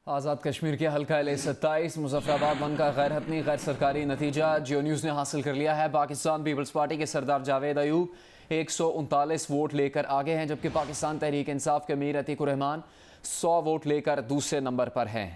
आज़ाद कश्मीर के हल्का LA-27 मुजफ्फराबाद 1 का गैर हतमी गैर सरकारी नतीजा जियो न्यूज़ ने हासिल कर लिया है। पाकिस्तान पीपल्स पार्टी के सरदार जावेद अयूब 139 वोट लेकर आगे हैं, जबकि पाकिस्तान तहरीक इंसाफ के मीर अतीकुर रहमान 100 वोट लेकर दूसरे नंबर पर हैं।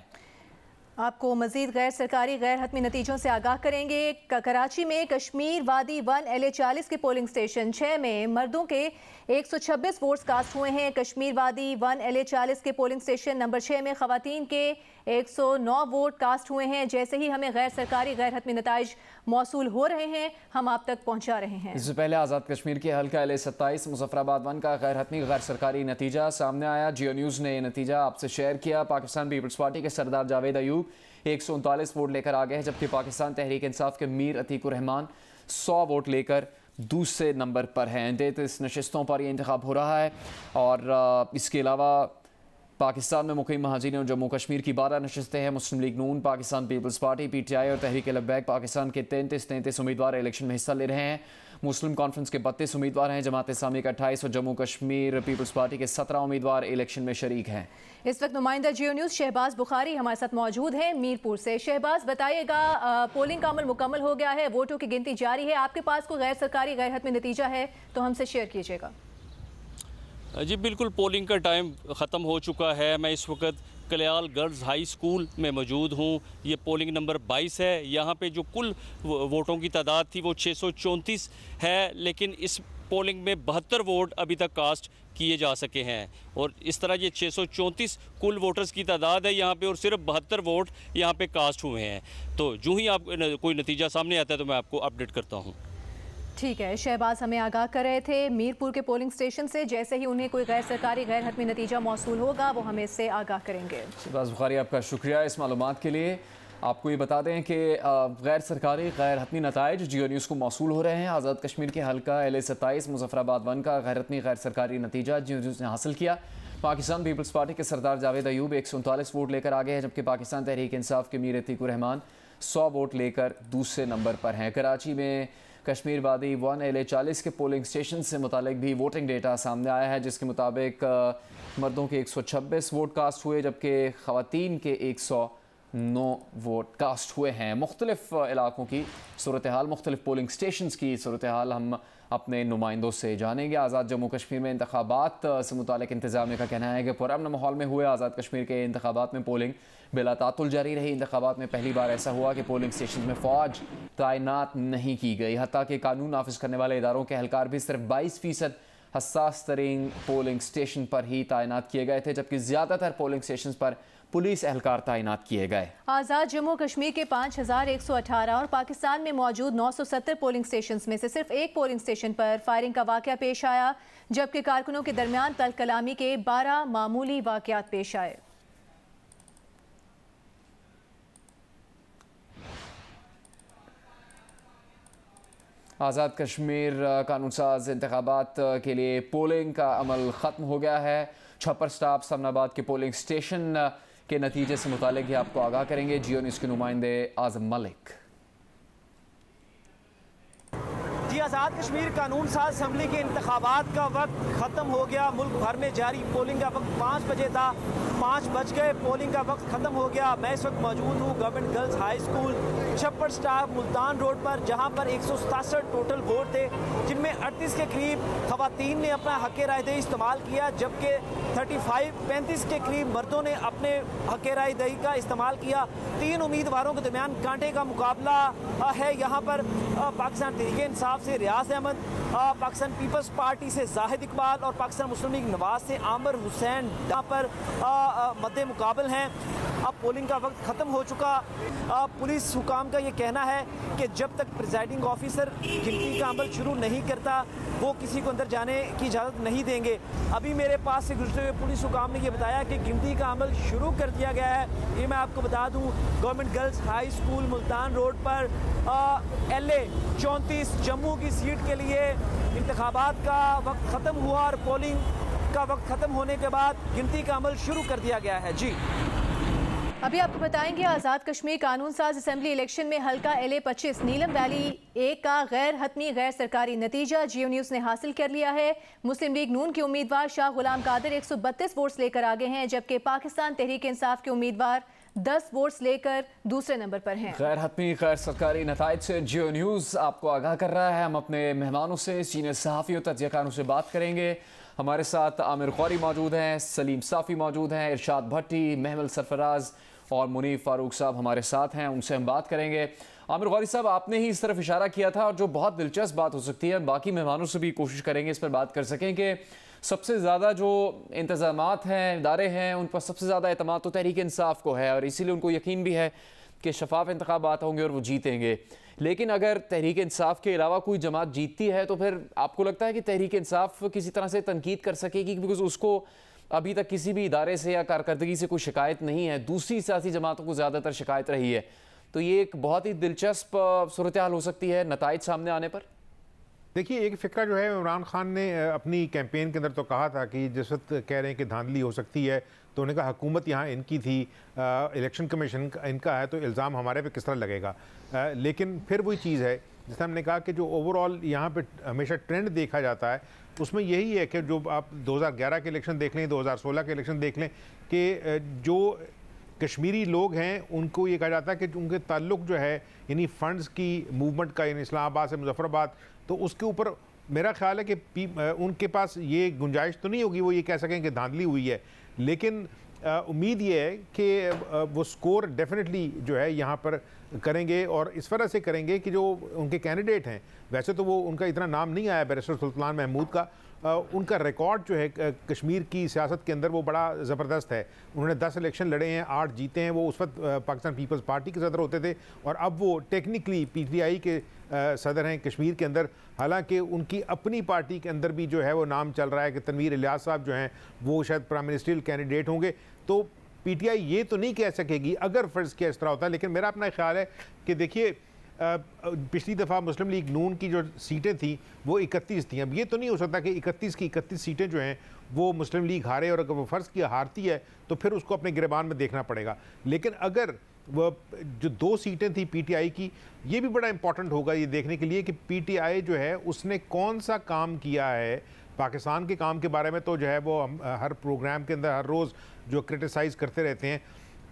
आपको मजीद गैर सरकारी गैर हतमी नतीजों से आगाह करेंगे। कराची में कश्मीर वादी 1 LA-40 के पोलिंग स्टेशन 6 में मर्दों के 126 वोट्स कास्ट हुए हैं। कश्मीर वादी 1 LA-40 के पोलिंग स्टेशन नंबर 6 में खवातीन के 109 वोट कास्ट हुए हैं। जैसे ही हमें गैर सरकारी गैर हतमी नताइज मौसूल हो रहे हैं, हम आप तक पहुँचा रहे हैं। इससे पहले आज़ाद कश्मीर के हल्का LA-27 मुजफ्फराबाद 1 का गैर हतमी गैर सरकारी नतीजा सामने आया। जियो न्यूज़ ने यह नतीजा आपसे शेयर किया। पाकिस्तान पीपल्स पार्टी के सरदार जावेद अयूब 139 वोट लेकर आ गए हैं, जबकि पाकिस्तान तहरीक इंसाफ के मीर अतीकुर रहमान 100 वोट लेकर दूसरे नंबर पर हैं। 33 नशस्तों पर यह इंतखाब हो रहा है और इसके अलावा पाकिस्तान में मुकीम महाजिरीन और जम्मू कश्मीर की 12 नशस्तें हैं। मुस्लिम लीग नून, पाकिस्तान पीपल्स पार्टी, PTI और तहरीक लब्बैक पाकिस्तान के 33 उम्मीदवार इलेक्शन में हिस्सा ले रहे हैं। मुस्लिम कॉन्फ्रेंस के 32 उम्मीदवार हैं। जमात इस्लामी के 28 और जम्मू कश्मीर पीपल्स पार्टी के 17 उम्मीदवार इलेक्शन में शरीक हैं। इस वक्त नुमाइंदा जियो न्यूज़ शहबाज बुखारी हमारे साथ मौजूद हैं मीरपुर से। शहबाज, बताइएगा, पोलिंग का अमल मुकम्मल हो गया है, वोटों की गिनती जारी है, आपके पास कोई गैर सरकारी गैर हतमी नतीजा है तो हमसे शेयर कीजिएगा। जी बिल्कुल, पोलिंग का टाइम ख़त्म हो चुका है। मैं इस वक्त कल्याल गर्ल्स हाई स्कूल में मौजूद हूँ। ये पोलिंग नंबर 22 है। यहाँ पे जो कुल वोटों की तादाद थी वो 634 है, लेकिन इस पोलिंग में 72 वोट अभी तक कास्ट किए जा सके हैं और इस तरह ये 634 कुल वोटर्स की तादाद है यहाँ पे और सिर्फ 72 वोट यहाँ पे कास्ट हुए हैं। तो जो ही आप कोई नतीजा सामने आता है तो मैं आपको अपडेट करता हूँ। ठीक है, शहबाज हमें आगाह कर रहे थे मीरपुर के पोलिंग स्टेशन से। जैसे ही उन्हें कोई गैर सरकारी गैर हतमी नतीजा मौसूल होगा वो हमें इससे आगाह करेंगे। शहबाज बुखारी, आपका शुक्रिया इस मालूमात के लिए। आपको ये बता दें कि गैर सरकारी गैर हतमी नताइज जियो न्यूज़ को मौसूल हो रहे हैं। आज़ाद कश्मीर के हल्का LA-27 मुजफ्फराबाद 1 का गैर हतमी गैर सरकारी नतीजा जियो न्यूज़ ने हासिल किया। पाकिस्तान पीपल्स पार्टी के सरदार जावेद अयूब 139 वोट लेकर आगे हैं, जबकि पाकिस्तान तहरीक इंसाफ के मीर अतीकुर रहमान 100 वोट लेकर दूसरे नंबर पर हैं। कराची में कश्मीर वादी 1 LA-40 के पोलिंग स्टेशन से मुतालिक भी वोटिंग डेटा सामने आया है, जिसके मुताबिक मर्दों के 126 वोट कास्ट हुए, जबकि ख़वातीन के 109 वोट कास्ट हुए हैं। मुख्तलिफ इलाकों की सूरत हाल, मुख्तलिफ पोलिंग स्टेशन की सूरत हाल हम अपने नुमाइंदों से जानेंगे। आज़ाद जम्मू कश्मीर में इंतखाबात से मुतालिक इंतज़ामिया का कहना है कि पुरअमन माहौल में हुए आज़ाद कश्मीर के इंतखाबात में पोलिंग बिला तातुल जारी रही। इंतखाबात में पहली बार ऐसा हुआ कि पोलिंग स्टेशन में फ़ौज तैनात नहीं की गई। हत्ता कि कानून नाफिज करने वाले इदारों के एहलकार भी सिर्फ 22% हसास तरीन पोलिंग स्टेशन पर ही तैनात किए गए थे, जबकि ज़्यादातर पोलिंग स्टेशन पर पुलिस एहलकार तैनात किए गए। आज़ाद जम्मू कश्मीर के 5118 और पाकिस्तान में मौजूद 970 पोलिंग स्टेशन में से सिर्फ एक पोलिंग स्टेशन पर फायरिंग का वाक़या पेश आया, जबकि कारकुनों के दरमियान तल कलामी के 12 मामूली वाक़यात पेश आए। आज़ाद कश्मीर कानून साज इंतखाबात के लिए पोलिंग का अमल ख़त्म हो गया है। छप्पर स्टाफ समनाबाद के पोलिंग स्टेशन के नतीजे से मुतालिक ही आपको आगाह करेंगे जियो न्यूज़ के नुमाइंदे आज़म मलिक। जी, आज़ाद कश्मीर कानून साज असम्बली के इंतखाबात का वक्त ख़त्म हो गया। मुल्क भर में जारी पोलिंग का वक्त 5 बजे था, 5 बज गए, पोलिंग का वक्त ख़त्म हो गया। मैं इस वक्त मौजूद हूँ गवर्नमेंट गर्ल्स हाई स्कूल छप्पर स्टाफ मुल्तान रोड पर, जहाँ पर 167 टोटल वोट थे, जिनमें 38 के करीब खवातीन ने अपना हक़ रायदही इस्तेमाल किया, जबकि 35 के करीब मर्दों ने अपने हक़ रायदही का इस्तेमाल किया। 3 उम्मीदवारों के दरमियान कांटे का मुकाबला है। यहाँ पर पाकिस्तान तहरीक इंसाफ से रियाज अहमद, पाकिस्तान पीपल्स पार्टी से जाहिद इकबाल और पाकिस्तान मुस्लिम लीग नवाज से आमिर हुसैन यहाँ पर मद्दे मुकाबल हैं। अब पोलिंग का वक्त ख़त्म हो चुका। पुलिस हुकाम का ये कहना है कि जब तक प्रिजाइडिंग ऑफिसर गिनती का अमल शुरू नहीं करता वो किसी को अंदर जाने की इजाज़त नहीं देंगे। अभी मेरे पास से गुजरते हुए पुलिस हुकाम ने ये बताया कि गिनती का अमल शुरू कर दिया गया है। ये मैं आपको बता दूँ, government girls high school Multan road पर LA-34 जम्मू की सीट के लिए इंतखाबात का वक्त ख़त्म हुआ और पोलिंग का वक्त ख़त्म होने के बाद गिनती का अमल शुरू कर दिया गया है। जी अभी आपको बताएंगे आज़ाद कश्मीर कानून साज असेंबली इलेक्शन में हल्का LA-25 नीलम वैली 1 का गैर हतमी गैर सरकारी नतीजा जियो न्यूज़ ने हासिल कर लिया है। मुस्लिम लीग नून के उम्मीदवार शाह गुलाम कादिर 132 वोट्स लेकर आगे हैं, जबकि पाकिस्तान तहरीक इंसाफ के उम्मीदवार 10 वोट्स लेकर दूसरे नंबर पर हैं। गैर हतमी गैर सरकारी नताइज से जियो न्यूज़ आपको आगाह कर रहा है। हम अपने मेहमानों से, सीनियर सहाफ़ियों, तज्ज़ियाकारों से बात करेंगे। हमारे साथ आमिर गौरी मौजूद हैं, सलीम साफ़ी मौजूद हैं, इरशाद भट्टी, महमल सरफराज और मुनीफ फारूक साहब हमारे साथ हैं, उनसे हम बात करेंगे। आमिर गौरी साहब, आपने ही इस तरफ इशारा किया था और जो बहुत दिलचस्प बात हो सकती है, बाकी मेहमानों से भी कोशिश करेंगे इस पर बात कर सकें कि सबसे ज़्यादा जो इंतज़ामात हैं, इदारे हैं, उन पर सबसे ज़्यादा एतमाद तो तहरीक इंसाफ को है और इसीलिए उनको यकीन भी है कि शफाफ इंतखाबात होंगे और वो जीतेंगे। लेकिन अगर तहरीक इंसाफ के अलावा कोई जमात जीतती है तो फिर आपको लगता है कि तहरीक इंसाफ किसी तरह से तनकीद कर सकेगी, बिकॉज उसको अभी तक किसी भी इदारे से या कारकर्दगी से कोई शिकायत नहीं है, दूसरी सियासी जमातों को ज़्यादातर शिकायत रही है। तो ये एक बहुत ही दिलचस्प सूरत हाल हो सकती है नताइज सामने आने पर। देखिए, एक फ़िक्रा जो है इमरान खान ने अपनी कैंपेन के अंदर तो कहा था कि जिस वक्त कह रहे हैं कि धांधली हो सकती है तो उन्होंने कहा हुकूमत यहाँ इनकी थी, इलेक्शन कमीशन इनका है, तो इल्ज़ाम हमारे पे किस तरह लगेगा। लेकिन फिर वही चीज़ है जिससे हमने कहा कि जो ओवरऑल यहाँ पे हमेशा ट्रेंड देखा जाता है उसमें यही है कि जो आप 2011 के इलेक्शन देख लें, 2016 के इलेक्शन देख लें, कि जो कश्मीरी लोग हैं उनको ये कहा जाता है कि उनके ताल्लुक जो है यानी फ़ंड्स की मूवमेंट का, यानी इस्लामाबाद से मुजफ्फराबाद, तो उसके ऊपर मेरा ख्याल है कि उनके पास ये गुंजाइश तो नहीं होगी वो ये कह सकें कि धांधली हुई है। लेकिन उम्मीद ये है कि वो स्कोर डेफिनेटली जो है यहाँ पर करेंगे और इस तरह से करेंगे कि जो उनके कैंडिडेट हैं, वैसे तो वो उनका इतना नाम नहीं आया बैरिस्टर सुल्तान महमूद का, उनका रिकॉर्ड जो है कश्मीर की सियासत के अंदर वो बड़ा ज़बरदस्त है। उन्होंने 10 इलेक्शन लड़े हैं, 8 जीते हैं। वो उस वक्त पाकिस्तान पीपल्स पार्टी के सदर होते थे और अब वो टेक्निकली PTI के सदर हैं कश्मीर के अंदर। हालांकि उनकी अपनी पार्टी के अंदर भी जो है वो नाम चल रहा है कि तनवीर इलियास साहब जो हैं वो शायद प्राइम मिनिस्ट्रियल कैंडिडेट होंगे। तो PTI ये तो नहीं कह सकेगी अगर फ़र्ज़ किया इस तरह होता है। लेकिन मेरा अपना ख्याल है कि देखिए, पिछली दफ़ा मुस्लिम लीग नून की जो सीटें थी वो 31 थी। अब ये तो नहीं हो सकता कि 31 की 31 सीटें जो हैं वो मुस्लिम लीग हारे, और अगर वो फ़र्ज़ किया हारती है तो फिर उसको अपने गिरबान में देखना पड़ेगा। लेकिन अगर वो जो 2 सीटें थी PTI की, ये भी बड़ा इंपॉर्टेंट होगा ये देखने के लिए कि PTI जो है उसने कौन सा काम किया है। पाकिस्तान के काम के बारे में तो जो है वो हम हर प्रोग्राम के अंदर हर रोज़ जो क्रिटिसाइज़ करते रहते हैं,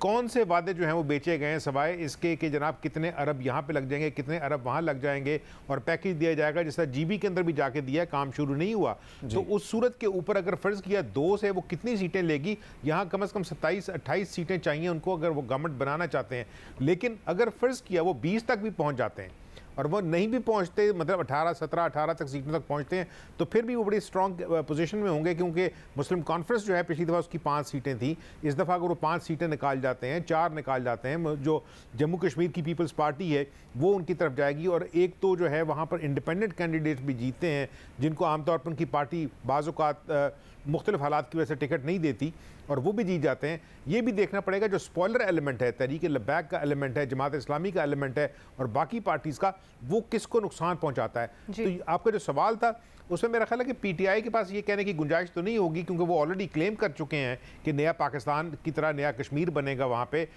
कौन से वादे जो हैं वो बेचे गए हैं सवाए इसके कि जनाब कितने अरब यहाँ पे लग जाएंगे, कितने अरब वहाँ लग जाएंगे और पैकेज दिया जाएगा, जिस तरह GB के अंदर भी जाके दिया, काम शुरू नहीं हुआ। तो उस सूरत के ऊपर अगर फ़र्ज़ किया 2 से वो कितनी सीटें लेगी, यहाँ कम से कम 27-28 सीटें चाहिए उनको अगर वो गवर्नमेंट बनाना चाहते हैं। लेकिन अगर फ़र्ज़ किया वो 20 तक भी पहुँच जाते हैं और वो नहीं भी पहुंचते, मतलब 18 तक सीटों तक पहुंचते हैं, तो फिर भी वो बड़ी स्ट्रॉन्ग पोजीशन में होंगे, क्योंकि मुस्लिम कॉन्फ्रेंस जो है पिछली दफ़ा उसकी 5 सीटें थी। इस दफ़ा अगर वो 5 सीटें निकाल जाते हैं, 4 निकाल जाते हैं, जो जम्मू कश्मीर की पीपल्स पार्टी है वो उनकी तरफ जाएगी। और एक तो जो है वहाँ पर इंडिपेंडेंट कैंडिडेट्स भी जीतते हैं जिनको आमतौर पर उनकी पार्टी बाज़ औक़ात मुख्तलिफ हालात की वजह से टिकट नहीं देती, और वो भी जीत जाते हैं। ये भी देखना पड़ेगा जो स्पॉइलर एलिमेंट है, तहरीक लब्बैक का एलिमेंट है, जमात इस्लामी का एलिमेंट है और बाकी पार्टीज़ का, वो किसको नुकसान पहुंचाता है। तो आपका जो सवाल था उसमें मेरा ख्याल है कि PTI के पास ये कहने की गुंजाइश तो नहीं होगी, क्योंकि वो ऑलरेडी क्लेम कर चुके हैं कि नया पाकिस्तान की तरह नया कश्मीर बनेगा वहाँ पे।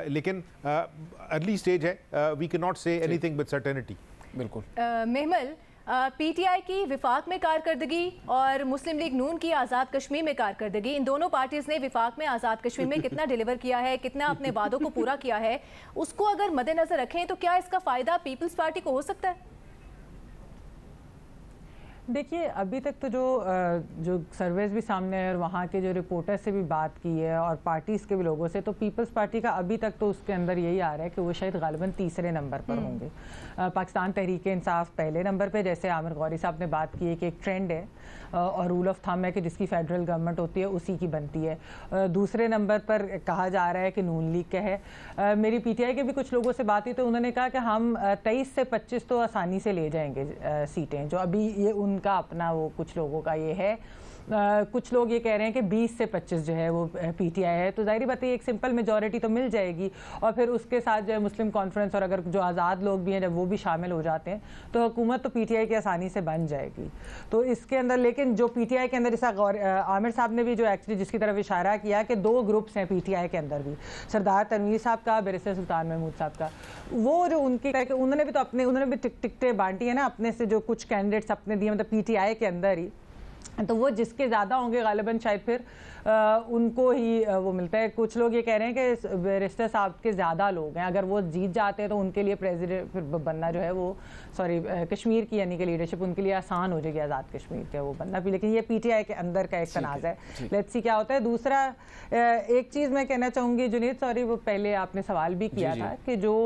लेकिन अर्ली स्टेज है, we can not say anything with certainty. बिल्कुल महमल, PTI की विफाक में कारकर्दगी और मुस्लिम लीग नून की आज़ाद कश्मीर में कारकर्दगी, इन दोनों पार्टीज़ ने विफाक में आज़ाद कश्मीर में कितना डिलीवर किया है, कितना अपने वादों को पूरा किया है, उसको अगर मद्देनज़र रखें तो क्या इसका फ़ायदा पीपल्स पार्टी को हो सकता है? देखिए, अभी तक तो जो सर्वेज भी सामने है और वहाँ के जो रिपोर्टर से भी बात की है और पार्टीज़ के भी लोगों से, तो पीपल्स पार्टी का अभी तक तो उसके अंदर यही आ रहा है कि वो शायद गालिबन तीसरे नंबर पर होंगे। पाकिस्तान तहरीक इंसाफ पहले नंबर पे, जैसे आमिर गौरी साहब ने बात की है कि एक ट्रेंड है और रूल ऑफ थंब है कि जिसकी फेडरल गवर्नमेंट होती है उसी की बनती है। दूसरे नंबर पर कहा जा रहा है कि नून लीग का है। मेरी PTI के भी कुछ लोगों से बात हुई तो उन्होंने कहा कि हम 23 से 25 तो आसानी से ले जाएंगे सीटें, जो अभी ये उनका अपना वो कुछ लोगों का ये है। कुछ लोग ये कह रहे हैं कि 20 से 25 जो है वो पीटीआई है, तो जाहिर बात है एक सिंपल मेजॉरिटी तो मिल जाएगी और फिर उसके साथ जो है मुस्लिम कॉन्फ्रेंस और अगर जो आज़ाद लोग भी हैं जब वो भी शामिल हो जाते हैं तो हुकूमत तो पीटीआई की आसानी से बन जाएगी। तो इसके अंदर लेकिन जो पीटीआई के अंदर जैसा आमिर साहब ने भी जो एक्चुअली जिसकी तरफ इशारा किया कि 2 ग्रुप्स हैं पीटीआई के अंदर भी, सरदार तनवीर साहब का, बैरिस्टर सुल्तान महमूद साहब का, वो जो उनकी उन्होंने भी तो अपने उन्होंने भी टिकटें बांटी है ना अपने से, जो कुछ कैंडिडेट्स अपने दिए मतलब पीटीआई के अंदर ही, तो वो जिसके ज़्यादा होंगे गालिबन शायद फिर उनको ही वो मिलता है। कुछ लोग ये कह रहे हैं कि बैरिस्टर साहब के ज़्यादा लोग हैं, अगर वो जीत जाते हैं तो उनके लिए प्रेसिडेंट फिर बनना जो है वो कश्मीर की यानी कि लीडरशिप उनके लिए आसान हो जाएगी, आज़ाद कश्मीर के वो बनना भी। लेकिन ये पीटीआई के अंदर का एक तनाज़ है, लेट्स सी क्या होता है। दूसरा एक चीज़ मैं कहना चाहूँगी जुनैद, सॉरी वो पहले आपने सवाल भी किया था कि जो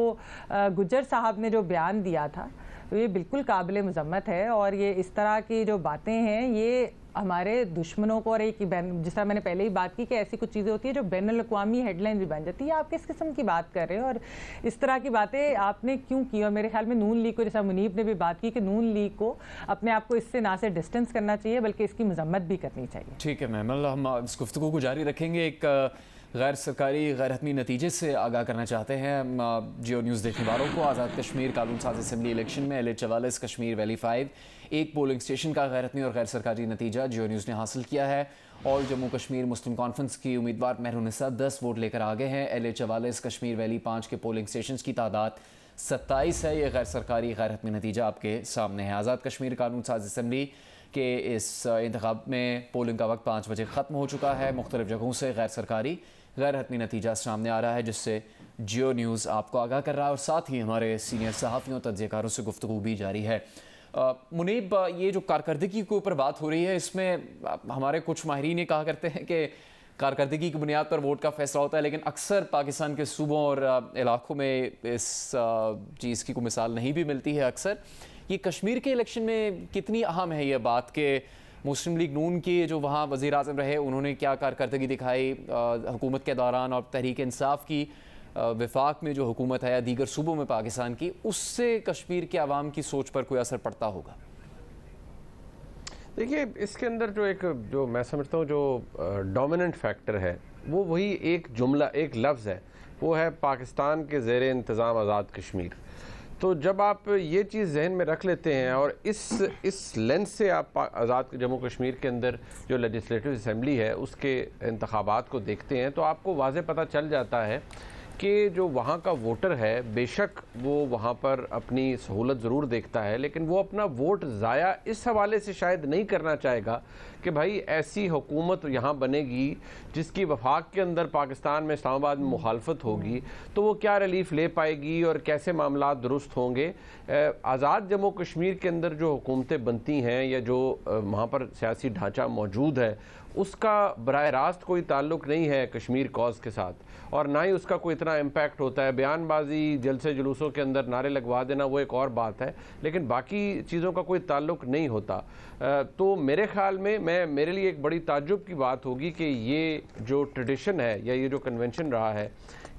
गुज्जर साहब ने जो बयान दिया था ये बिल्कुल काबिल मज़म्मत है और ये इस तरह की जो बातें हैं ये हमारे दुश्मनों को, और एक जिस तरह मैंने पहले ही बात की कि ऐसी कुछ चीज़ें होती है जो बैनुल-अक़वामी हेडलाइन भी बन जाती है। आप किस किस्म की बात कर रहे हैं और इस तरह की बातें आपने क्यों की? और मेरे ख्याल में नून लीग को, जैसा मुनीब ने भी बात की कि नून लीग को अपने आप को इससे ना से डिस्टेंस करना चाहिए बल्कि इसकी मजम्मत भी करनी चाहिए। ठीक है मैम, हम इस गुफ्तगू को जारी रखेंगे। एक गैर सरकारी गैर हतमी नतीजे से आगाह करना चाहते हैं जियो न्यूज़ देखने वालों को। आज़ाद कश्मीर कानून साज असम्बली इलेक्शन में LA44 कश्मीर वैली 5 एक पोलिंग स्टेशन का गैर हतमी और गैर सरकारी नतीजा जियो न्यूज़ ने हासिल किया है। ऑल जम्मू कश्मीर मुस्लिम कॉन्फ्रेंस की उम्मीदवार मेहरुनिसा 10 वोट लेकर आगे हैं। LA44 कश्मीर वैली 5 के पोलिंग स्टेशन की तादाद 27 है। ये गैर सरकारी गैर हतमी नतीजा आपके सामने है। आज़ाद कश्मीर कानून साज असम्बली के इस इंतखाब में पोलिंग का वक्त 5 बजे ख़त्म हो चुका है। मुख्तलिफ जगहों से गैर सरकारी गैर हतमी नतीजा सामने आ रहा है जिससे जियो न्यूज़ आपको आगाह कर रहा है और साथ ही हमारे सीनियर सहाफ़ियों तज्ज़ियाकारों से गुफ्तगू भी जारी है। मुनीब, ये जो कारकर्दगी के ऊपर बात हो रही है इसमें हमारे कुछ माहिरीन ये कहा करते हैं कि कारकर्दगी की बुनियाद पर वोट का फैसला होता है, लेकिन अक्सर पाकिस्तान के सूबों और इलाकों में इस चीज़ की कोई मिसाल नहीं भी मिलती है। अक्सर ये कश्मीर के इलेक्शन में कितनी अहम है ये बात कि मुस्लिम लीग नून के जो वहाँ वज़ीर आज़म रहे उन्होंने क्या कारकर्दगी दिखाई हुकूमत के दौरान, और तहरीक इंसाफ की वफाक में जो हुकूमत है या दीगर सूबों में पाकिस्तान की, उससे कश्मीर के आवाम की सोच पर कोई असर पड़ता होगा? देखिए, इसके अंदर जो मैं समझता हूँ जो डोमिनेंट फैक्टर है वो वही एक जुमला, एक लफ्ज़ है, वो है पाकिस्तान के ज़ेर इंतज़ाम आज़ाद कश्मीर। तो जब आप ये चीज़ जहन में रख लेते हैं और इस लेंस से आप आज़ाद जम्मू कश्मीर के अंदर जो लेजिस्लेटिव असम्बली है उसके इंतखाबात को देखते हैं तो आपको वाज़े पता चल जाता है कि जो वहाँ का वोटर है बेशक वो वहाँ पर अपनी सहूलत ज़रूर देखता है, लेकिन वो अपना वोट ज़ाया इस हवाले से शायद नहीं करना चाहेगा कि भाई ऐसी हुकूमत यहाँ बनेगी जिसकी वफाक के अंदर पाकिस्तान में इस्लामाबाद में मुखालफत होगी तो वो क्या रिलीफ ले पाएगी और कैसे मामला दुरुस्त होंगे। आज़ाद जम्मू कश्मीर के अंदर जो हुकूमतें बनती हैं या जो वहाँ पर सियासी ढांचा मौजूद है उसका बराह रास्त कोई ताल्लुक़ नहीं है कश्मीर कॉज के साथ और ना ही उसका कोई इतना इम्पैक्ट होता है। बयानबाजी, जलसे जुलूसों के अंदर नारे लगवा देना वो एक और बात है, लेकिन बाकी चीज़ों का कोई ताल्लुक़ नहीं होता। तो मेरे ख़्याल में मेरे लिए एक बड़ी ताज्जुब की बात होगी कि ये जो ट्रेडिशन है या ये जो कन्वेंशन रहा है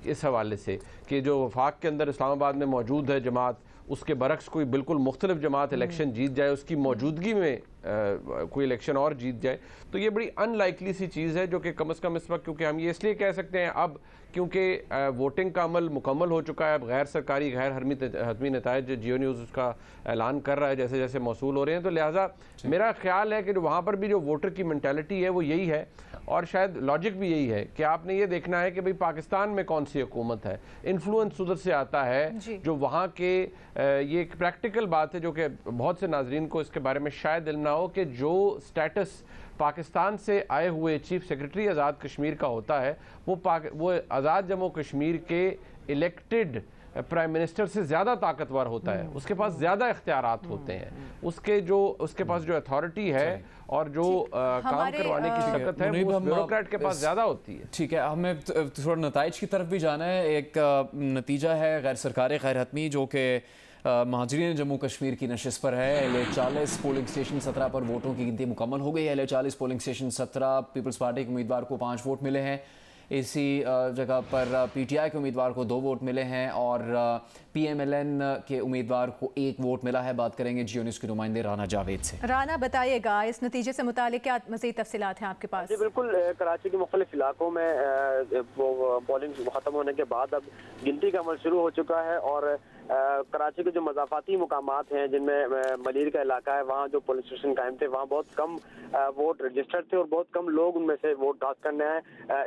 इस हवाले से कि जो वफाक के अंदर इस्लामाबाद में मौजूद है जमात, उसके बरक्स कोई बिल्कुल मुख्तलिफ जमात इलेक्शन जीत जाए, उसकी मौजूदगी में कोई इलेक्शन और जीत जाए, तो ये बड़ी अनलाइकली सी चीज़ है जो कि कम से कम इस वक्त, क्योंकि हम ये इसलिए कह सकते हैं अब क्योंकि वोटिंग का अमल मुकम्मल हो चुका है, अब गैर सरकारी गैर हतमी नताइज जियो न्यूज़ उसका ऐलान कर रहा है जैसे जैसे मौसूल हो रहे हैं, तो लिहाजा मेरा ख्याल है कि जो वहाँ पर भी जो वोटर की मेंटालिटी है वो यही है और शायद लॉजिक भी यही है कि आपने ये देखना है कि भाई पाकिस्तान में कौन सी हुकूमत है, इन्फ्लुएंस उधर से आता है जो वहाँ के ये एक प्रैक्टिकल बात है जो कि बहुत से नाजरीन को इसके बारे में शायद इल्म ना हो कि जो स्टेटस पाकिस्तान से आए हुए चीफ सेक्रेटरी आज़ाद कश्मीर का होता है वो आज़ाद जम्मू कश्मीर के इलेक्टेड प्राइम मिनिस्टर से ज़्यादा ताकतवर होता है, उसके पास ज़्यादा इख्तियारात होते हैं, उसके पास जो अथॉरिटी है और जो काम करवाने की शक्ति है वो ब्यूरोक्रेट के पास ज़्यादा होती है। ठीक है, हमें थोड़ा नताइज की तरफ भी जाना है। एक नतीजा है गैर सरकारी गैर हतमी जो कि महाजरीन जम्मू कश्मीर की नशिस्त पर है। LA40 पोलिंग स्टेशन 17 पर वोटों की गिनती मुकम्मल हो गई है। LA40 polling station 17 peoples party के उम्मीदवार को 5 वोट मिले हैं। इसी जगह पर PTI के उम्मीदवार को 2 वोट मिले हैं और PMLN के उम्मीदवार को 1 वोट मिला है। बात करेंगे जियो न्यूज़ के नुमाइंदे राना जावेद से। राना, बताइएगा इस नतीजे से मुतालिक क्या मज़ीद तफसीलात हैं आपके पास? जी बिल्कुल, कराची के मुख्तलिफ इलाकों में पोलिंग खत्म होने के बाद अब गिनती का अमल शुरू हो चुका है और कराची के जो मज़ाफ़ाती मुकामात हैं जिनमें मलीर का इलाका है, वहाँ जो पोलिंग स्टेशन कायम थे वहाँ बहुत कम वोट रजिस्टर्ड थे और बहुत कम लोग उनमें से वोट कास्ट करने आए।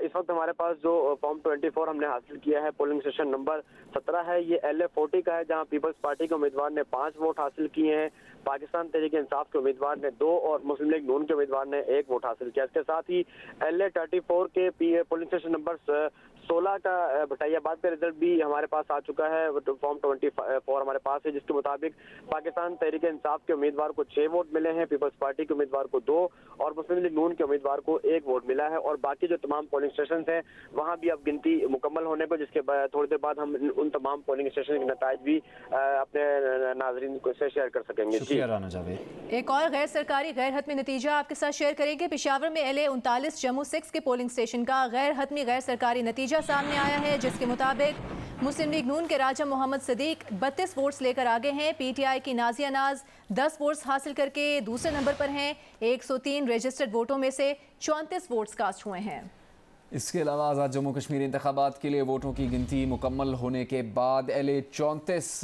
इस वक्त हमारे पास जो फॉर्म 24 हमने हासिल किया है, पोलिंग स्टेशन नंबर 17 है, ये LA 40 का है, जहाँ पीपल्स पार्टी के उम्मीदवार ने 5 वोट हासिल किए हैं, पाकिस्तान तहरीक इंसाफ के उम्मीदवार ने 2 और मुस्लिम लीग नून के उम्मीदवार ने 1 वोट हासिल किया। इसके साथ ही LA 34 के पोलिंग स्टेशन नंबर 16 का भटाइयाबाद का रिजल्ट भी हमारे पास आ चुका है। फॉर्म 24 हमारे पास है, जिसके मुताबिक पाकिस्तान तहरीक इंसाफ के उम्मीदवार को 6 वोट मिले हैं, पीपल्स पार्टी के उम्मीदवार को 2 और मुस्लिम लीग नून के उम्मीदवार को 1 वोट मिला है। और बाकी जो तमाम पोलिंग स्टेशन हैं वहाँ भी अब गिनती मुकम्मल होने को, जिसके थोड़ी देर बाद हम उन तमाम पोलिंग स्टेशन के नताइज भी अपने नाजरीन से शेयर कर सकेंगे। एक और गैर सरकारी गैर हतमी नतीजा आपके साथ शेयर करेंगे। पेशावर में LA 39 जम्मू 6 के पोलिंग स्टेशन का गैर हतमी गैर सरकारी नतीजा सामने आया है, जिसके मुताबिक मुस्लिम लीग नून के राजा मोहम्मद सदीक 32 वोट्स लेकर आगे हैं। PTI की नाजिया नाज 10 वोट्स हासिल करके दूसरे नंबर पर हैं। 103 रजिस्टर्ड वोटों में से 34 वोट्स कास्ट हुए हैं। इसके अलावा आज़ाद जम्मू कश्मीर इंतखाबात के लिए वोटों की गिनती मुकम्मल होने के बाद LA 34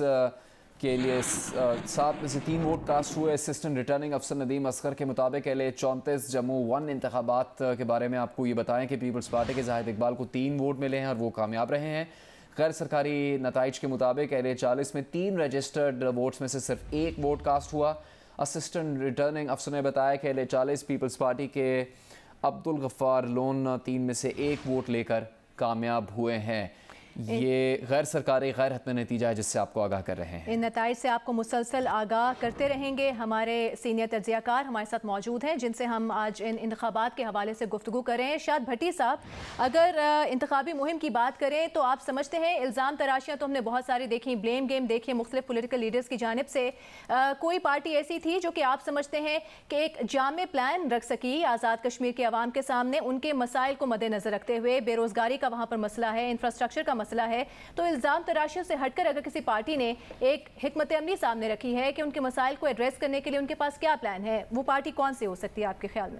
के लिए 7 में से 3 वोट कास्ट हुए। असिस्टेंट रिटर्निंग अफसर नदीम असगर के मुताबिक LA 34 जम्मू 1 इंतखाबात के बारे में आपको ये बताएं कि पीपल्स पार्टी के जाहिद इकबाल को 3 वोट मिले हैं और वो कामयाब रहे हैं। गैर सरकारी नताइज के मुताबिक LA 40 में 3 रजिस्टर्ड वोट्स में से सिर्फ 1 वोट कास्ट हुआ। असिस्टेंट रिटर्निंग अफसर ने बताया कि LA 40 पीपल्स पार्टी के अब्दुल गफ्फार लोन 3 में से 1 वोट लेकर कामयाब हुए हैं। ये गैर सरकारी गैर हतमी नतीजा है जिससे आपको आगाह कर रहे हैं। इन नताइज से आपको मुसलसल आगाह करते रहेंगे। हमारे सीनियर तज्जियाकार हमारे साथ मौजूद हैं जिनसे हम आज इन इंतखाबात के हवाले से गुफ्तगू करें। शाद भट्टी साहब, अगर इंतखाबी मुहिम की बात करें तो आप समझते हैं इल्ज़ाम तराशियाँ तो हमने बहुत सारी देखी, ब्लेम गेम देखे मुख्तलिफ पोलिटिकल लीडर्स की जानिब से, कोई पार्टी ऐसी थी जो कि आप समझते हैं कि एक जामे प्लान रख सकी आज़ाद कश्मीर के अवाम के सामने, उनके मसाइल को मद्देनजर रखते हुए, बेरोज़गारी का वहाँ पर मसला है, इंफ्रास्ट्रक्चर का मसला है, तो इल्ज़ाम तराशियों से हटकर अगर किसी पार्टी ने एक हिकमत अमली सामने रखी है कि उनके मसाइल को एड्रेस करने के लिए उनके पास क्या प्लान है, वो पार्टी कौन सी हो सकती है आपके ख्याल में?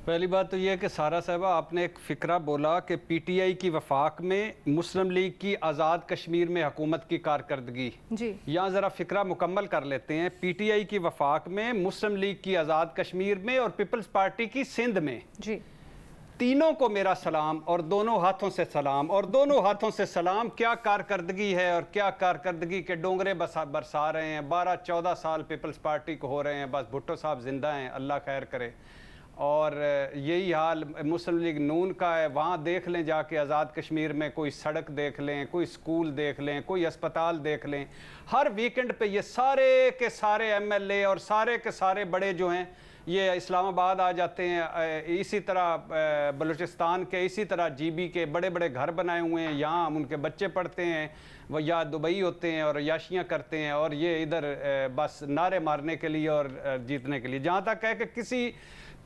पहली बात तो यह है कि सारा साहबा आपने एक फ़िक्रा बोला कि PTI की वफाक में मुस्लिम लीग की आज़ाद कश्मीर में हुकूमत की कारकर्दगी जी, यहाँ ज़रा फ़िक्रा मुकम्मल कर लेते हैं। PTI की वफाक में, मुस्लिम लीग की आज़ाद कश्मीर में और पीपल्स पार्टी की सिंध में जी, तीनों को मेरा सलाम और दोनों हाथों से सलाम और दोनों हाथों से सलाम। क्या कारकर्दगी है और क्या कारकर्दगी के डोंगरे बरसा रहे हैं। 12-14 साल पीपल्स पार्टी को हो रहे हैं, बस भुट्टो साहब जिंदा हैं, अल्लाह खैर करे। और यही हाल मुस्लिम लीग नून का है। वहाँ देख लें जाके आज़ाद कश्मीर में, कोई सड़क देख लें, कोई स्कूल देख लें, कोई अस्पताल देख लें, हर वीकेंड पे ये सारे के सारे MLA और सारे के सारे बड़े जो हैं ये इस्लामाबाद आ जाते हैं। इसी तरह बलूचिस्तान के, इसी तरह GB के बड़े बड़े घर बनाए हुए हैं, यहाँ उनके बच्चे पढ़ते हैं, वह या दुबई होते हैं और याशियाँ करते हैं और ये इधर बस नारे मारने के लिए और जीतने के लिए। जहाँ तक है कि किसी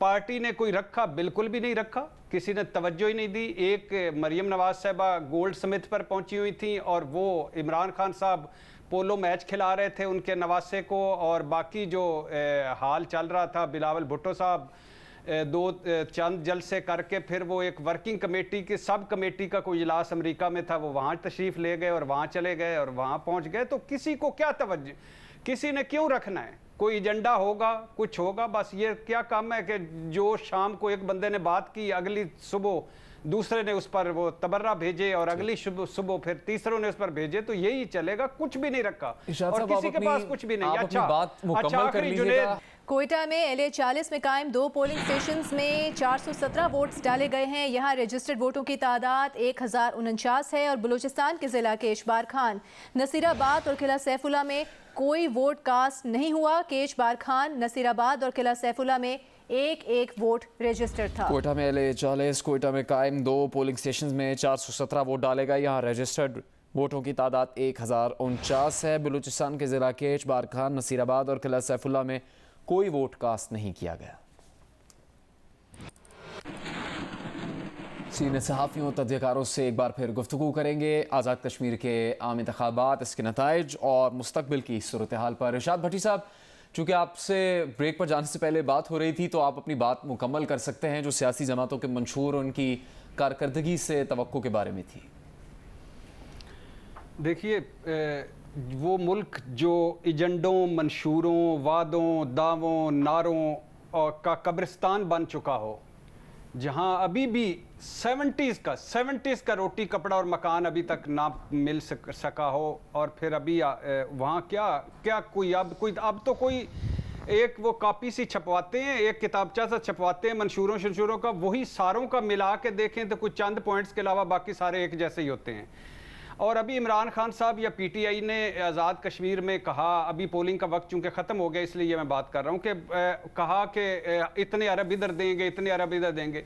पार्टी ने कोई रखा, बिल्कुल भी नहीं रखा, किसी ने तवज्जो ही नहीं दी। एक मरियम नवाज साहबा गोल्ड स्मिथ पर पहुंची हुई थी और वो इमरान खान साहब पोलो मैच खिला रहे थे उनके नवासे को, और बाकी जो हाल चल रहा था, बिलावल भुट्टो साहब 2 चंद जलसे करके फिर वो एक वर्किंग कमेटी की सब कमेटी का कोई इजलास अमेरिका में था, वो वहाँ तशरीफ़ ले गए और वहाँ चले गए और वहाँ पहुँच गए। तो किसी को क्या तवज्जो, किसी ने क्यों रखना है? कोई एजेंडा होगा, कुछ होगा, बस ये क्या काम है कि जो शाम को एक बंदे ने बात की, अगली सुबह दूसरे ने उस पर वो तबर्रा भेजे और अगली सुबह फिर तीसरों ने उस पर भेजे। तो यही चलेगा, कुछ भी नहीं रखा और किसी के पास कुछ भी नहीं। अच्छा आखिरी जुनेद, कोयटा में LA 40 में कायम 2 पोलिंग स्टेशंस में 417 वोट्स डाले गए हैं। यहाँ रजिस्टर्ड वोटों की तादाद 1049 है और बलूचिस्तान के ज़िला के इशबार खान, नसीराबाद और किला सैफुल्ला में कोई वोट कास्ट नहीं हुआ। केशबार खान, नसीराबाद और किला सैफुल्ला में एक वोट रजिस्टर्ड था। कोयटा में LA 40 कोयटा में कायम 2 पोलिंग स्टेशंस में 417 वोट डाले गए। यहाँ रजिस्टर्ड वोटों की तादाद 1049 है। बलूचिस्तान के ज़िला के इशबार खान, नसीराबाद और किला सैफुल्ला में कोई वोट कास्ट नहीं किया गया। सीनियर सहाफ़ियों तदयकारों से एक बार फिर गुफ्तगू करेंगे आज़ाद कश्मीर के आम इंतखाबात, इसके नताइज और मुस्तकबिल की सूरत हाल पर। इरशाद भट्टी साहब, चूँकि आपसे ब्रेक पर जाने से पहले बात हो रही थी तो आप अपनी बात मुकम्मल कर सकते हैं जो सियासी जमातों के मंशूर और उनकी कारकर्दगी से तवक्को के बारे में थी। देखिए, वो मुल्क जो एजेंडों, मंशूरों, वादों, दावों, नारों का कब्रिस्तान बन चुका हो, जहां अभी भी 70s का रोटी कपड़ा और मकान अभी तक ना मिल सका हो, और फिर अभी वहाँ क्या अब तो कोई एक वो कॉपी सी छपवाते हैं, एक किताबचा सा छपवाते हैं मंशूरों का, वही सारों का मिला के देखें तो कुछ चंद पॉइंट्स के अलावा बाकी सारे एक जैसे ही होते हैं। और अभी इमरान खान साहब या पीटीआई ने आज़ाद कश्मीर में कहा, अभी पोलिंग का वक्त चूंकि ख़त्म हो गया इसलिए ये मैं बात कर रहा हूँ कि कहा कि इतने अरब इधर देंगे, इतने अरब इधर देंगे।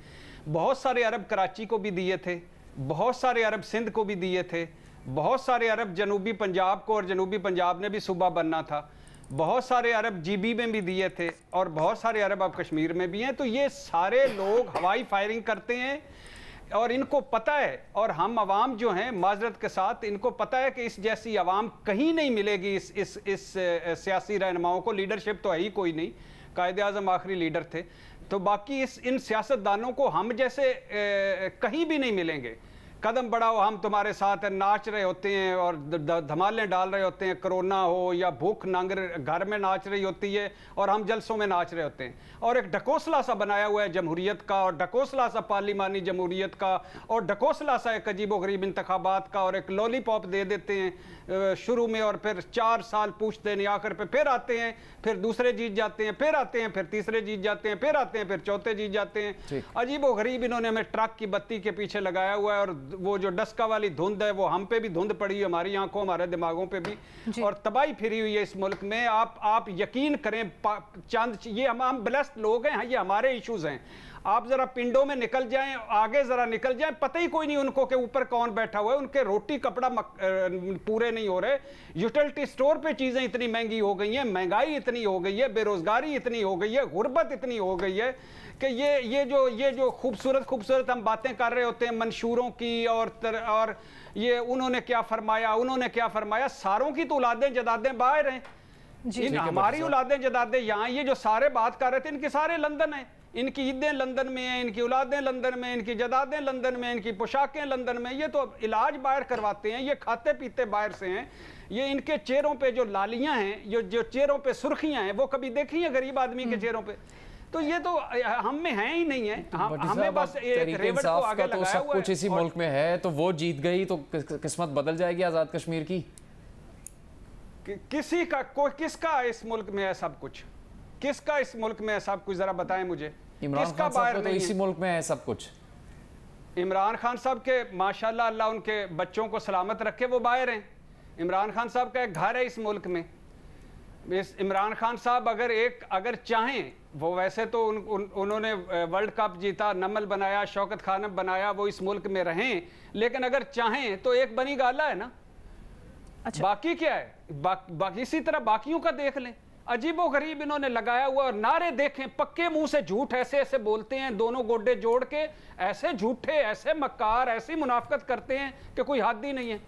बहुत सारे अरब कराची को भी दिए थे, बहुत सारे अरब सिंध को भी दिए थे, बहुत सारे अरब जनूबी पंजाब को, और जनूबी पंजाब ने भी सूबा बनना था, बहुत सारे अरब जीबी में भी दिए थे, और बहुत सारे अरब अब कश्मीर में भी हैं। तो ये सारे लोग हवाई फायरिंग करते हैं और इनको पता है, और हम अवाम जो हैं माजरत के साथ इनको पता है कि इस जैसी अवाम कहीं नहीं मिलेगी। इस सियासी रहनुमाओं को लीडरशिप तो है ही कोई नहीं, कायदे आज़म आखिरी लीडर थे, तो बाकी इन सियासतदानों को हम जैसे कहीं भी नहीं मिलेंगे। कदम बढ़ाओ हम तुम्हारे साथ नाच रहे होते हैं और धमालें डाल रहे होते हैं, कोरोना हो या भूख नंग घर में नाच रही होती है और हम जलसों में नाच रहे होते हैं, और एक ढकोसला सा बनाया हुआ है जमहूरियत का, और ढकोसला सा पार्लिमानी जमहूरियत का, और ढकोसला सा एक अजीबो गरीब इंतखाबात का, और एक लॉलीपॉप दे देते हैं शुरू में, और फिर 4 साल पूछते नहीं, आखिर पे फिर आते हैं, फिर दूसरे जीत जाते हैं, फिर आते हैं, फिर तीसरे जीत जाते हैं, फिर आते हैं, फिर चौथे जीत जाते हैं। अजीबो गरीब इन्होंने हमें ट्रक की बत्ती के पीछे लगाया हुआ है, और वो जो डस्का वाली धुंध है वो हम पे भी धुंध पड़ी है, हमारी आंखों, हमारे दिमागों पे भी, और तबाही फिरी हुई है इस मुल्क में। आप यकीन करें, चंद ये हम ब्लेस्ड लोग हैं, ये हमारे इश्यूज हैं। आप जरा पिंडों में निकल जाएं, आगे जरा निकल जाएं, पता ही कोई नहीं उनको कि ऊपर कौन बैठा हुआ है, उनके रोटी कपड़ा पूरे नहीं हो रहे, यूटिलिटी स्टोर पे चीजें इतनी महंगी हो गई हैं, महंगाई इतनी हो गई है, बेरोजगारी इतनी हो गई है, गुर्बत इतनी हो गई है कि ये जो खूबसूरत हम बातें कर रहे होते हैं मंशूरों की, और ये उन्होंने क्या फरमाया, सारों की तो औलादें जदादें बाहर हैं, हमारी औलादें जदादें यहाँ। ये जो सारे बात कर रहे थे इनके सारे लंदन हैं, इनकी ईदें लंदन में हैं, इनकी औलादें लंदन में, इनकी जदादें लंदन में, इनकी पोशाकें लंदन में, ये तो इलाज बाहर करवाते हैं, ये खाते पीते बाहर से हैं। ये इनके चेहरों पे जो लालियां हैं, जो चेहरों पे सुर्खियां हैं, वो कभी देखी है गरीब आदमी के चेहरों पे? तो ये तो हम में है ही नहीं है। हमें बस एक रेवट को आगे लगाया हुआ है, सब कुछ इसी मुल्क में है, तो वो जीत गई तो किस्मत बदल जाएगी आज़ाद कश्मीर की? किसी का किसका इस मुल्क में है सब कुछ? किसका इस मुल्क में है सब कुछ? जरा बताएं मुझे। इमरान खान साहब तो इसी मुल्क में है सब कुछ। इमरान खान साहब के माशाल्लाह, अल्लाह उनके बच्चों को सलामत रखे, वो बाहर हैं। इमरान खान साहब का एक घर है इस मुल्क में। इस इमरान खान साहब अगर चाहें, वो वैसे तो उन्होंने वर्ल्ड कप जीता, नमल बनाया, शौकत खानम बनाया, वो इस मुल्क में रहें, लेकिन अगर चाहें तो एक बनी गाला है ना। अच्छा। बाकी क्या है? बाकी इसी तरह बाकियों का देख लें। अजीबो गरीब इन्होंने लगाया हुआ, और नारे देखें, पक्के मुंह से झूठ ऐसे बोलते हैं, दोनों गोडे जोड़ के ऐसे झूठे, ऐसे मक्कार, ऐसी मुनाफकत करते हैं कि कोई हद ही नहीं है,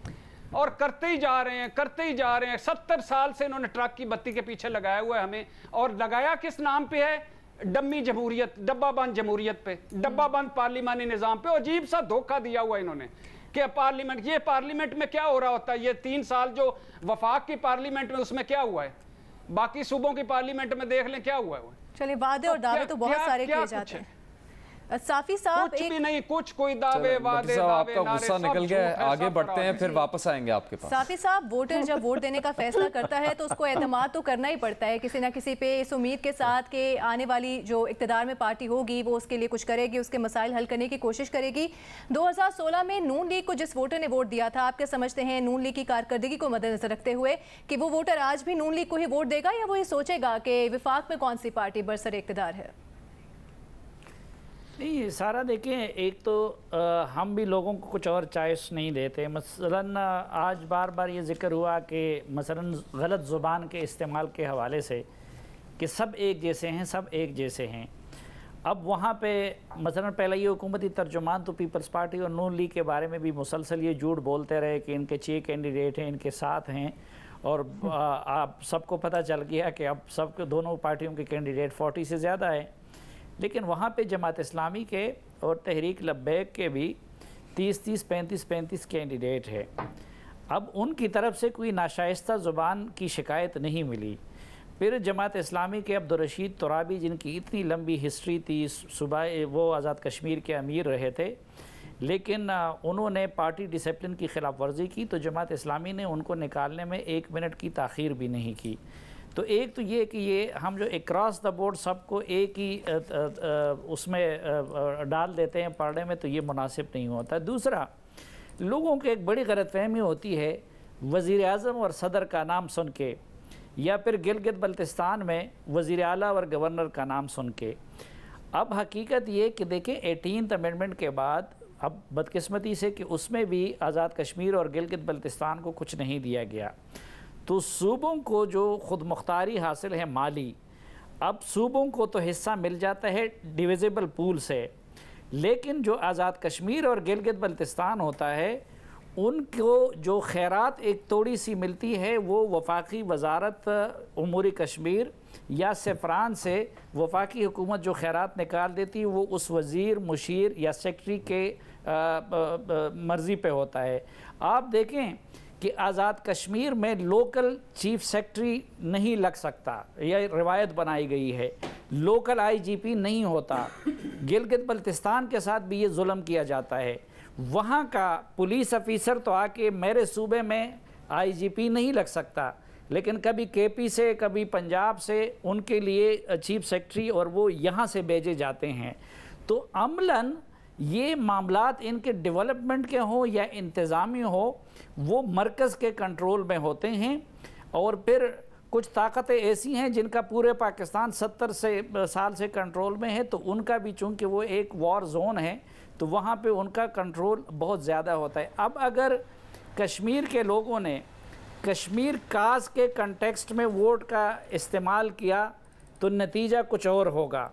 और करते ही जा रहे हैं। 70 साल से इन्होंने ट्रक की बत्ती के पीछे लगाया हुआ है हमें, और लगाया किस नाम पे है? डम्मी जमहूरियत, डब्बा बंद जमहूरियत पे, डब्बा बंद पार्लिमानी निजाम पे। अजीब सा धोखा दिया हुआ इन्होंने कि पार्लियामेंट में क्या हो रहा होता है? ये 3 साल जो वफाक की पार्लियामेंट में, उसमें क्या हुआ है? बाकी सूबों की पार्लियामेंट में देख लें क्या हुआ है। चलिए, वादे और दावे तो बहुत सारे किए जाते हैं। साफी साहब, कुछ भी नहीं, कोई दावे वादे, आपका गुस्सा निकल गया, आगे बढ़ते हैं, फिर वापस आएंगे आपके पास। साफी साहब, वोटर जब वोट देने का फैसला करता है तो उसको एतमाद तो करना ही पड़ता है किसी ना किसी पे, इस उम्मीद के साथ कि आने वाली जो इक़्तिदार में पार्टी होगी वो उसके लिए कुछ करेगी, उसके मसाइल हल करने की कोशिश करेगी। 2016 में नून लीग को जिस वोटर ने वोट दिया था, आपके समझते हैं नून लीग की कारकर्दगी को मद्देनजर रखते हुए कि वो वोटर आज भी नून लीग को ही वोट देगा, या वो ये सोचेगा कि विफाक में कौन सी पार्टी बरसर इक़्तिदार है? नहीं, सारा देखें, एक तो हम भी लोगों को कुछ और चॉइस नहीं देते। मसलन आज बार बार ये जिक्र हुआ कि मसलन गलत ज़ुबान के इस्तेमाल के हवाले से कि सब एक जैसे हैं, सब एक जैसे हैं, अब वहाँ पे मसलन पहले ये हुकूमती तर्जुमान तो पीपल्स पार्टी और नून लीग के बारे में भी मुसलसल ये झूठ बोलते रहे कि इनके 6 कैंडिडेट हैं, इनके साथ हैं, और आप सबको पता चल गया कि अब सब दोनों पार्टियों के कैंडिडेट 40 से ज़्यादा हैं। लेकिन वहाँ पे जमात इस्लामी के और तहरीक लब्बैक के भी 30-30, 35-35 कैंडिडेट हैं। अब उनकी तरफ से कोई नाशाइस्ता ज़ुबान की शिकायत नहीं मिली। फिर जमात इस्लामी के अब्दुर्रशीद तुराबी, जिनकी इतनी लंबी हिस्ट्री थी, सुबह वो आज़ाद कश्मीर के अमीर रहे थे, लेकिन उन्होंने पार्टी डिसिप्लिन की खिलाफ वर्जी की, तो जमात इस्लामी ने उनको निकालने में 1 मिनट की ताख़ीर भी नहीं की। तो एक तो ये कि ये हम जो अक्रॉस द बोर्ड सबको एक ही उसमें डाल देते हैं पढ़ने में, तो ये मुनासिब नहीं होता। दूसरा, लोगों को एक बड़ी गलतफहमी होती है वज़ीर आज़म और सदर का नाम सुन के, या फिर गिलगित बल्तिस्तान में वज़ीर आला और गवर्नर का नाम सुन के। अब हकीकत ये कि देखें 18th अमेंडमेंट के बाद अब बदकिस्मती से कि उसमें भी आज़ाद कश्मीर और गिलगित बल्तिस्तान को कुछ नहीं दिया गया, तो सूबों को जो खुद मुख्तारी हासिल है माली, अब सूबों को तो हिस्सा मिल जाता है डिविजिबल पूल से, लेकिन जो आज़ाद कश्मीर और गिलगित बल्तिस्तान होता है उनको जो खैरात एक थोड़ी सी मिलती है वो वफाकी वजारत उमूरी कश्मीर या सेफरान से वफाकी हुकूमत जो खैरात निकाल देती है वो उस वज़ीर, मुशीर या सेक्रेटरी के मर्ज़ी पे होता है। आप देखें कि आज़ाद कश्मीर में लोकल चीफ सेक्रेटरी नहीं लग सकता, यह रिवायत बनाई गई है, लोकल IGP नहीं होता। गिलगित बल्तिस्तान के साथ भी ये जुल्म किया जाता है, वहाँ का पुलिस अफीसर तो आके मेरे सूबे में IGP नहीं लग सकता, लेकिन कभी KP से कभी पंजाब से उनके लिए चीफ सेक्रेटरी और वो यहाँ से भेजे जाते हैं। तो अमलन ये मामलात इनके डेवलपमेंट के हों या इंतज़ामी हो, वो मरकज़ के कंट्रोल में होते हैं। और फिर कुछ ताकतें ऐसी हैं जिनका पूरे पाकिस्तान 70 साल से कंट्रोल में है, तो उनका भी चूँकि वो एक वॉर जोन है तो वहाँ पे उनका कंट्रोल बहुत ज़्यादा होता है। अब अगर कश्मीर के लोगों ने कश्मीर काज के कंटेक्स्ट में वोट का इस्तेमाल किया तो नतीजा कुछ और होगा,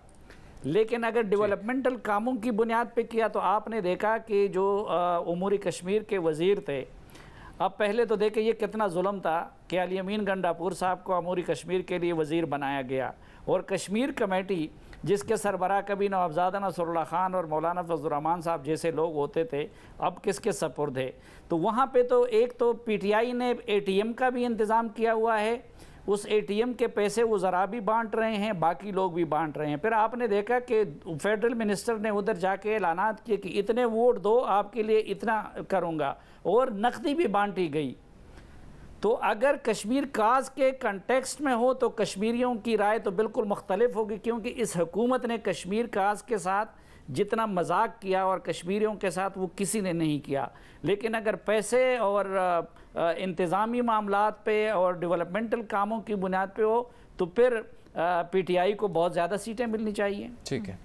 लेकिन अगर डेवलपमेंटल कामों की बुनियाद पे किया तो आपने देखा कि जो उमूरी कश्मीर के वज़ीर थे, अब पहले तो देखे ये कितना जुल्म था कि अली अमीन गंडापुर साहब को अमूरी कश्मीर के लिए वज़ीर बनाया गया, और कश्मीर कमेटी जिसके सरबराह कभी नवाबजादा नसरुल्लाह खान और मौलाना फजलुर रहमान साहब जैसे लोग होते थे, अब किसके सपुर्द है। तो वहाँ पे तो एक तो PTI ने ATM का भी इंतज़ाम किया हुआ है, उस ATM के पैसे वो ज़रा भी बांट रहे हैं, बाकी लोग भी बांट रहे हैं। फिर आपने देखा कि फेडरल मिनिस्टर ने उधर जाके ऐलानात किए कि इतने वोट दो, आपके लिए इतना करूँगा, और नकदी भी बांटी गई। तो अगर कश्मीर काज के कंटेक्स्ट में हो तो कश्मीरियों की राय तो बिल्कुल मुख्तलिफ होगी, क्योंकि इस हुकूमत ने कश्मीर काज के साथ जितना मजाक किया और कश्मीरियों के साथ वो किसी ने नहीं किया। लेकिन अगर पैसे और इंतज़ामी मामलात पे और डेवलपमेंटल कामों की बुनियाद पे हो तो फिर PTI को बहुत ज़्यादा सीटें मिलनी चाहिए। ठीक है,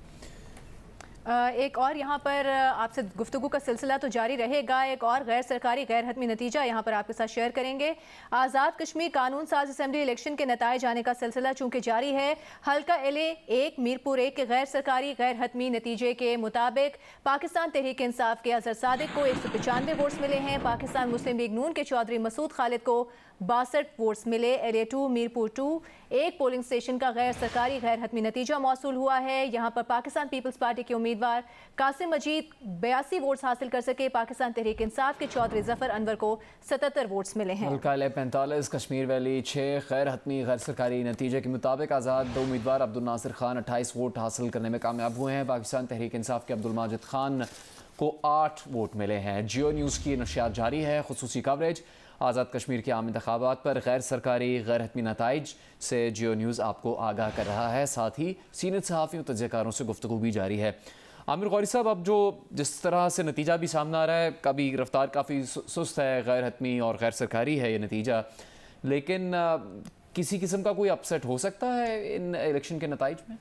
एक और यहाँ पर आपसे गुफ्तगू का सिलसिला तो जारी रहेगा। एक और गैर सरकारी गैर हतमी नतीजा यहाँ पर आपके साथ शेयर करेंगे। आज़ाद कश्मीर कानून साज असम्बली इलेक्शन के नताइज आने का सिलसिला चूंकि जारी है। हल्का LA-1 मीरपुर 1 के गैर सरकारी गैर हतमी नतीजे के मुताबिक पाकिस्तान तहरीक इंसाफ के अजहर सादिक को 195 वोट्स मिले हैं। पाकिस्तान मुस्लिम लीग नून के चौधरी मसूद खालिद को 62 वोट्स मिले। LA-2 मीरपुर 2 एक पोलिंग स्टेशन का गैर सरकारी गैर हतमी नतीजा मौसूल हुआ है। यहाँ पर पाकिस्तान पीपल्स पार्टी के उम्मीदवार कासिम मजीद 82 वोट्स हासिल कर सके। पाकिस्तान तहरीक इंसाफ के चौधरी जफर अनवर को 77 वोट्स मिले हैं। हल्का LA-45 कश्मीर वैली 6 गैर हतमी गैर सरकारी नतीजे के मुताबिक आज़ाद 2 उम्मीदवार अब्दुल नासिर खान 28 वोट हासिल करने में कामयाब हुए हैं। पाकिस्तान तहरीक इंसाफ के अब्दुल माजिद खान को 8 वोट मिले हैं। जियो न्यूज़ की नशियात जारी है। खुसूसी कवरेज आज़ाद कश्मीर के आम इंतखाबात पर गैर सरकारी गैर हतमी नताइज से जियो न्यूज़ आपको आगाह कर रहा है। साथ ही सीनियर सहाफ़ियों तजज़ियाकारों से गुफ्तगू भी जारी है। आमिर गौरी साहब, अब जो जिस तरह से नतीजा भी सामने आ रहा है, कभी रफ्तार काफ़ी सुस्त है, गैर हतमी और गैर सरकारी है ये नतीजा, लेकिन किसी किस्म का कोई अपसेट हो सकता है इन इलेक्शन के नताइज में?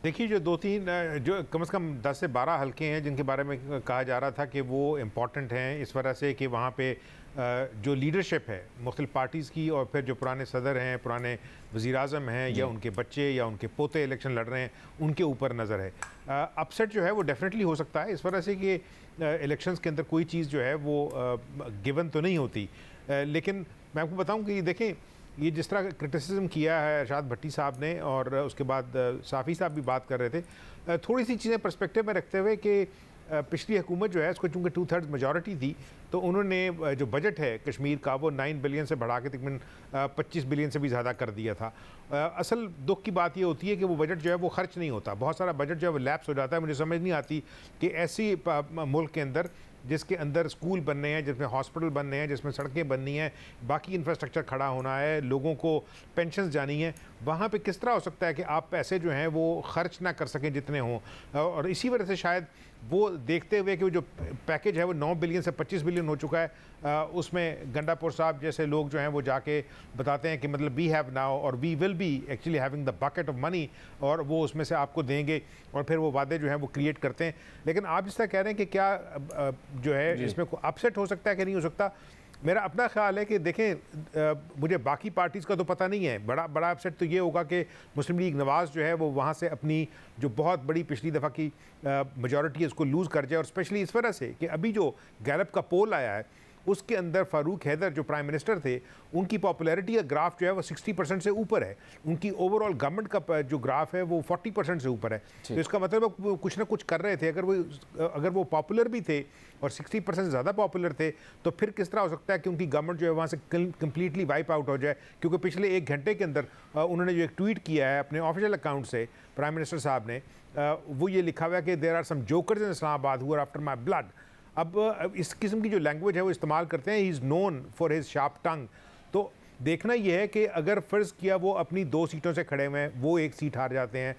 देखिए, जो 2-3 जो कम से कम 10 से 12 हल्के हैं जिनके बारे में कहा जा रहा था कि वो इम्पॉर्टेंट हैं इस वजह से कि वहाँ पे जो लीडरशिप है मुख्तलिफ पार्टीज़ की और फिर जो पुराने सदर हैं, पुराने वज़ीर आज़म हैं या उनके बच्चे या उनके पोते इलेक्शन लड़ रहे हैं, उनके ऊपर नज़र है। अपसेट जो है वो डेफिनेटली हो सकता है इस वजह से कि इलेक्शंस के अंदर कोई चीज़ जो है वो गिवन तो नहीं होती। लेकिन मैं आपको बताऊं कि देखें, ये जिस तरह क्रिटिसिज्म किया है अरशाद भट्टी साहब ने और उसके बाद साफ़ी साहब भी बात कर रहे थे, थोड़ी सी चीज़ें पर्सपेक्टिव में रखते हुए कि पिछली हुकूमत जो है उसको चूँकि 2/3 मेजॉरिटी थी, तो उन्होंने जो बजट है कश्मीर का वो 9 बिलियन से बढ़ा के तकरीबन 25 बिलियन से भी ज़्यादा कर दिया था। असल दुख की बात ये होती है कि वो बजट जो है वो खर्च नहीं होता, बहुत सारा बजट जो है वो लैप्स हो जाता है। मुझे समझ नहीं आती कि ऐसी मुल्क के अंदर जिसके अंदर स्कूल बनने हैं, जिसमें हॉस्पिटल बनने हैं, जिसमें सड़कें बननी हैं, बाकी इंफ्रास्ट्रक्चर खड़ा होना है, लोगों को पेंशन्स जानी है, वहाँ पे किस तरह हो सकता है कि आप पैसे जो हैं वो खर्च ना कर सकें जितने हों। और इसी वजह से शायद वो देखते हुए कि वो जो पैकेज है वो 9 बिलियन से 25 बिलियन हो चुका है, उसमें गंडापुर साहब जैसे लोग जो हैं वो जाके बताते हैं कि मतलब वी हैव नाउ और we will be actually having the bucket of money, और वो उसमें से आपको देंगे और फिर वो वादे जो हैं वो क्रिएट करते हैं। लेकिन आप जिस तरह कह रहे हैं कि क्या जो है इसमें अपसेट हो सकता है कि नहीं हो सकता, मेरा अपना ख्याल है कि देखें, मुझे बाकी पार्टीज़ का तो पता नहीं है, बड़ा अपसेट तो ये होगा कि मुस्लिम लीग नवाज़ जो है वो वहाँ से अपनी जो बहुत बड़ी पिछली दफ़ा की मेजॉरिटी है उसको लूज़ कर जाए। और स्पेशली इस वजह से कि अभी जो गैलप का पोल आया है उसके अंदर फारूक हैदर जो प्राइम मिनिस्टर थे, उनकी पॉपुलैरिटी का ग्राफ जो है वो 60% से ऊपर है, उनकी ओवरऑल गवर्नमेंट का जो ग्राफ है वो 40% से ऊपर है। तो इसका मतलब वो कुछ ना कुछ कर रहे थे। अगर वो पॉपुलर भी थे और 60% से ज़्यादा पॉपुलर थे, तो फिर किस तरह हो सकता है कि उनकी गवर्नमेंट जो है वहाँ से कम्प्लीटली वाइप आउट हो जाए। क्योंकि पिछले 1 घंटे के अंदर उन्होंने जो एक ट्वीट किया है अपने ऑफिशियल अकाउंट से प्राइम मिनिस्टर साहब ने, वो ये लिखा हुआ है कि there are some jokers in Islamabad who are after my blood. अब इस किस्म की जो लैंग्वेज है वो इस्तेमाल करते हैं। He is known for his sharp tongue. तो देखना यह है कि अगर फ़र्ज़ किया वो अपनी 2 सीटों से खड़े हुए हैं, वो 1 सीट हार जाते हैं।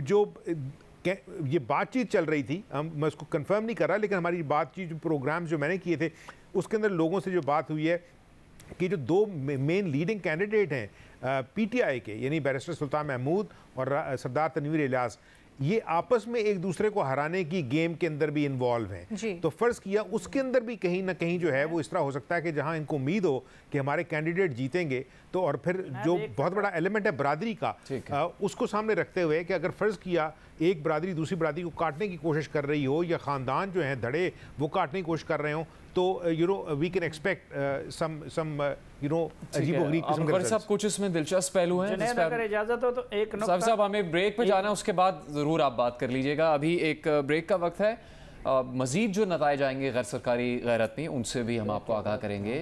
जो ये बातचीत चल रही थी, मैं उसको कंफर्म नहीं कर रहा, लेकिन हमारी बातचीत प्रोग्राम जो मैंने किए थे उसके अंदर लोगों से जो बात हुई है कि जो 2 मेन लीडिंग कैंडिडेट हैं PTI के, यानी बैरिस्टर सुल्तान महमूद और सरदार तनवीर इलियास, ये आपस में एक दूसरे को हराने की गेम के अंदर भी इन्वॉल्व हैं। तो फ़र्ज़ किया उसके अंदर भी कहीं ना कहीं जो है वो इस तरह हो सकता है कि जहां इनको उम्मीद हो कि हमारे कैंडिडेट जीतेंगे, तो और फिर जो बहुत बड़ा एलिमेंट है बरादरी का, उसको सामने रखते हुए कि अगर फ़र्ज़ किया एक बरादरी दूसरी बरादरी को काटने की कोशिश कर रही हो या ख़ानदान जो है धड़े वो काटने की कोशिश कर रहे हो, तो वी कैन एक्सपेक्ट सम अजीबोगरीब किस्म के सब कुछ इसमें दिलचस्प पहलू हैं। अगर इजाजत हो तो एक साहब हमें ब्रेक पे जाना है, उसके बाद ज़रूर आप बात कर लीजिएगा। अभी एक ब्रेक का वक्त है। मज़ीद जो नताइज आएंगे गैर सरकारी गैर हतमी, उनसे भी हम आपको आगाह करेंगे